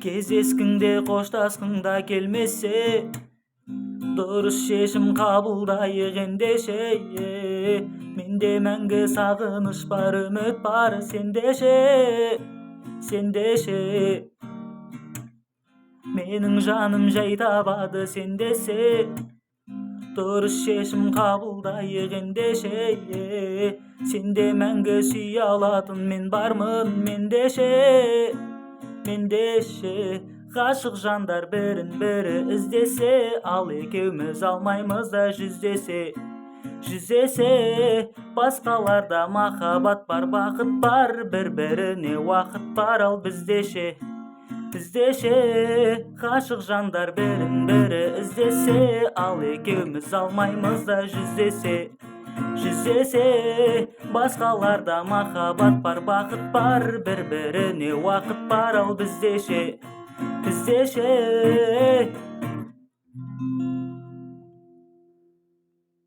Кезескіңде қоштасқыңда келмесе, дұрыс шешім қабылдайық ендеше. Менде мәңгі сағыныш бар, үміт бар, сендеше. Менің жаным жай табады сендесе. Дұрыс шешім қабылдайық ендеше. Сенде мәңгі сүйе алатын мен бармын, мендеше. Ғашық жандар бірін бірі іздесе, ал екеуміз алмаймыз да жүздесе. Басқаларда махаббат бар, бақыт бар, бір-біріне уақыт бар, ал біздеше. Ғашық жандар бірін бірі іздесе, ал екеуміз алмаймыз да жүздесе. Басқаларда махаббат бар, бақыт бар, бір-біріне уақыт бар, ал біздеше.